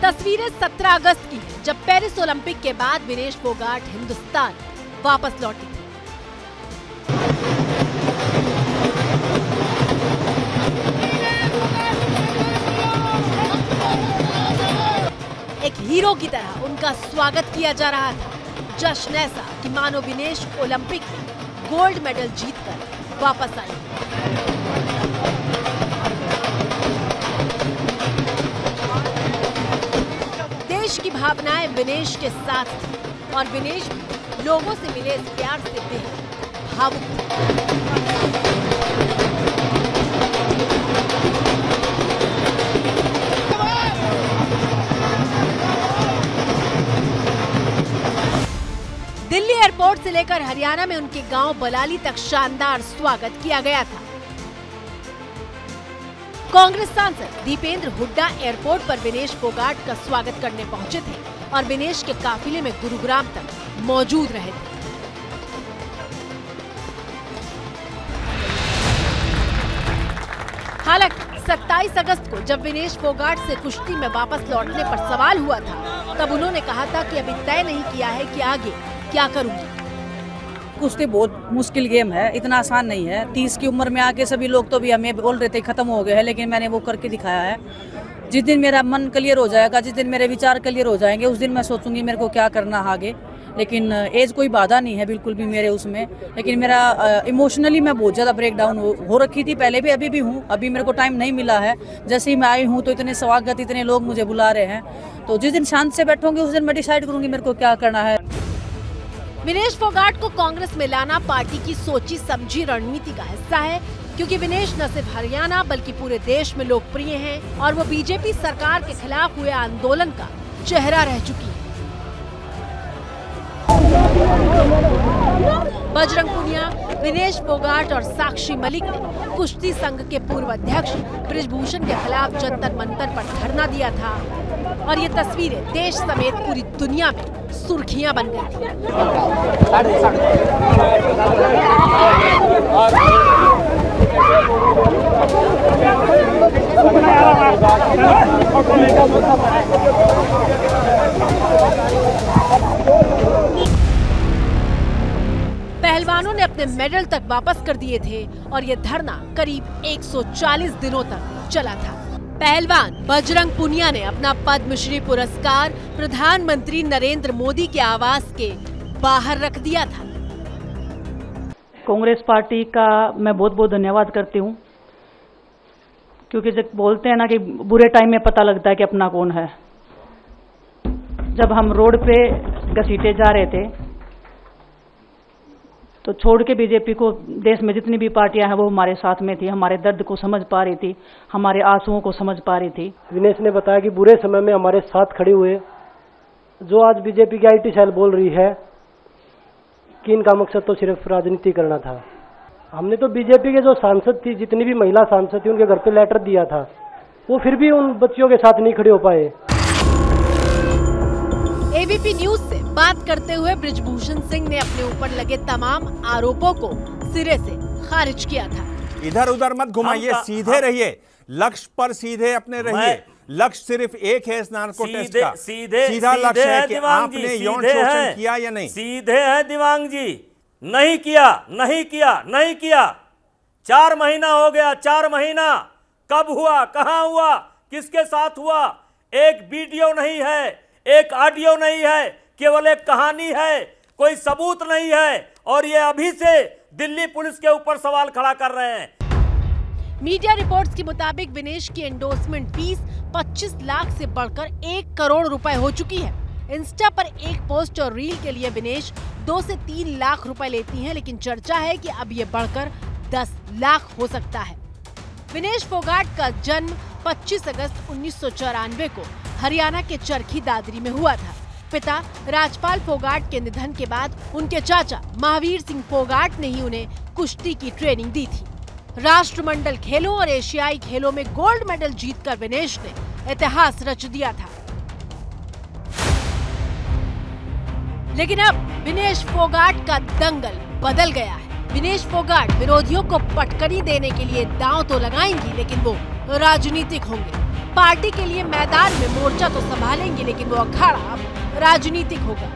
तस्वीरें 17 अगस्त की है, जब पेरिस ओलंपिक के बाद विनेश फोगाट हिंदुस्तान वापस लौटी थी। एक हीरो की तरह उनका स्वागत किया जा रहा था। जश्न ऐसा कि मानो विनेश ओलंपिक में गोल्ड मेडल जीतकर वापस आई। देश की भावनाएं विनेश के साथ थी और विनेश भी लोगों से मिले इस प्यार से बेहद भावुक थे। दिल्ली एयरपोर्ट से लेकर हरियाणा में उनके गांव बलाली तक शानदार स्वागत किया गया था। कांग्रेस सांसद दीपेंद्र हुड्डा एयरपोर्ट पर विनेश फोगाट का स्वागत करने पहुंचे थे और विनेश के काफिले में गुरुग्राम तक मौजूद रहे थे। हालांकि 27 अगस्त को जब विनेश फोगाट से कुश्ती में वापस लौटने पर सवाल हुआ था, तब उन्होंने कहा था कि अभी तय नहीं किया है कि आगे क्या करूंगी। कुश्ती बहुत मुश्किल गेम है, इतना आसान नहीं है। 30 की उम्र में आके सभी लोग तो भी हमें बोल रहे थे खत्म हो गए हैं, लेकिन मैंने वो करके दिखाया है। जिस दिन मेरा मन क्लियर हो जाएगा, जिस दिन मेरे विचार क्लियर हो जाएंगे, उस दिन मैं सोचूंगी मेरे को क्या करना आगे। लेकिन एज कोई बाधा नहीं है बिल्कुल भी मेरे उसमें। लेकिन मेरा इमोशनली मैं बहुत ज़्यादा ब्रेक डाउन हो रखी थी, पहले भी अभी भी हूँ। अभी मेरे को टाइम नहीं मिला है। जैसे ही मैं आई हूँ तो इतने स्वागत, इतने लोग मुझे बुला रहे हैं। तो जिस दिन शांत से बैठूंगी उस दिन मैं डिसाइड करूँगी मेरे को क्या करना है। विनेश फोगाट को कांग्रेस में लाना पार्टी की सोची समझी रणनीति का हिस्सा है, क्योंकि विनेश न सिर्फ हरियाणा बल्कि पूरे देश में लोकप्रिय हैं और वो बीजेपी सरकार के खिलाफ हुए आंदोलन का चेहरा रह चुकी है। बजरंग पुनिया, विनेश फोगाट और साक्षी मलिक ने कुश्ती संघ के पूर्व अध्यक्ष बृजभूषण के खिलाफ जंतर मंतर पर धरना दिया था और ये तस्वीरें देश समेत पूरी दुनिया में सुर्खियां बन गई थी। पहलवानों ने अपने मेडल तक वापस कर दिए थे और ये धरना करीब 140 दिनों तक चला था। पहलवान बजरंग पुनिया ने अपना पद्मश्री पुरस्कार प्रधानमंत्री नरेंद्र मोदी के आवास के बाहर रख दिया था। कांग्रेस पार्टी का मैं बहुत बहुत धन्यवाद करती हूँ, क्योंकि जब बोलते हैं ना कि बुरे टाइम में पता लगता है कि अपना कौन है। जब हम रोड पे घसीटे जा रहे थे तो छोड़ के बीजेपी को देश में जितनी भी पार्टियां हैं वो हमारे साथ में थी, हमारे दर्द को समझ पा रही थी, हमारे आंसुओं को समझ पा रही थी। विनेश ने बताया कि बुरे समय में हमारे साथ खड़े हुए, जो आज बीजेपी की आईटी सेल बोल रही है कि इनका मकसद तो सिर्फ राजनीति करना था। हमने तो बीजेपी के जो सांसद थी, जितनी भी महिला सांसद थी, उनके घर पे लेटर दिया था, वो फिर भी उन बच्चियों के साथ नहीं खड़े हो पाए। एबीपी न्यूज से बात करते हुए बृजभूषण सिंह ने अपने ऊपर लगे तमाम आरोपों को सिरे से खारिज किया था। इधर उधर मत घुमाइए, सीधे रहिए, लक्ष्य पर सीधे अपने रहिए। लक्ष्य सिर्फ एक है इस नार्को टेस्ट का, सीधा लक्ष्य है कि आपने यौन शोषण किया या नहीं। सीधे है दिवांग जी, नहीं किया, नहीं किया, नहीं किया। 4 महीना हो गया, 4 महीना। कब हुआ, कहां हुआ, किसके साथ हुआ? एक वीडियो नहीं है, एक ऑडियो नहीं है, केवल एक कहानी है, कोई सबूत नहीं है और ये अभी से दिल्ली पुलिस के ऊपर सवाल खड़ा कर रहे हैं। मीडिया रिपोर्ट्स के मुताबिक विनेश की एंडोर्समेंट फीस 25 लाख से बढ़कर 1 करोड़ रुपए हो चुकी है। इंस्टा पर एक पोस्ट और रील के लिए विनेश 2 से 3 लाख रुपए लेती हैं, लेकिन चर्चा है कि अब ये बढ़कर 10 लाख हो सकता है। विनेश फोगाट का जन्म 25 अगस्त 1994 को हरियाणा के चरखी दादरी में हुआ था। पिता राजपाल फोगाट के निधन के बाद उनके चाचा महावीर सिंह फोगाट ने ही उन्हें कुश्ती की ट्रेनिंग दी थी। राष्ट्रमंडल खेलों और एशियाई खेलों में गोल्ड मेडल जीतकर विनेश ने इतिहास रच दिया था। लेकिन अब विनेश फोगाट का दंगल बदल गया है। विनेश फोगाट विरोधियों को पटकनी देने के लिए दांव तो लगाएंगी, लेकिन वो राजनीतिक होंगे। पार्टी के लिए मैदान में मोर्चा तो संभालेंगे, लेकिन वो अखाड़ा अब राजनीतिक होगा।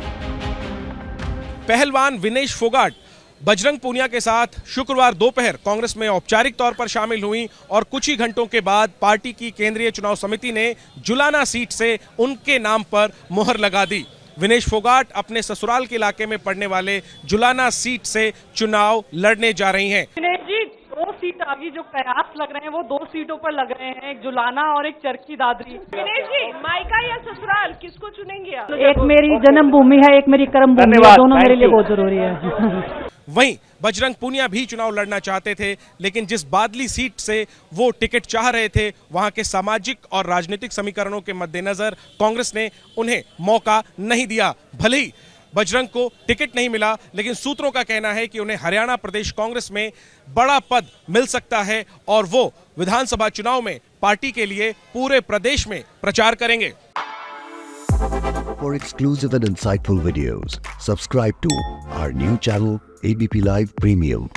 पहलवान विनेश फोगाट बजरंग पूनिया के साथ शुक्रवार दोपहर कांग्रेस में औपचारिक तौर पर शामिल हुई और कुछ ही घंटों के बाद पार्टी की केंद्रीय चुनाव समिति ने जुलाना सीट से उनके नाम पर मुहर लगा दी। विनेश फोगाट अपने ससुराल के इलाके में पड़ने वाले जुलाना सीट से चुनाव लड़ने जा रही हैं। विनेश जी, 2 सीट आगे जो कयास लग रहे हैं वो 2 सीटों पर लग रहे हैं, एक जुलाना और एक चरखी दादरी। विनेश जी, मायका या ससुराल किसको चुनेंगे आप? एक मेरी जन्मभूमि है, एक मेरी कर्म भूमि है, दोनों मेरे लिए बहुत जरूरी है। वहीं बजरंग पूनिया भी चुनाव लड़ना चाहते थे, लेकिन जिस बादली सीट से वो टिकट चाह रहे थे, वहां के सामाजिक और राजनीतिक समीकरणों के मद्देनजर कांग्रेस ने उन्हें मौका नहीं दिया। भले ही बजरंग को टिकट नहीं मिला, लेकिन सूत्रों का कहना है कि उन्हें हरियाणा प्रदेश कांग्रेस में बड़ा पद मिल सकता है और वो विधानसभा चुनाव में पार्टी के लिए पूरे प्रदेश में प्रचार करेंगे। For exclusive and insightful videos, subscribe to our new channel ABP Live Premium.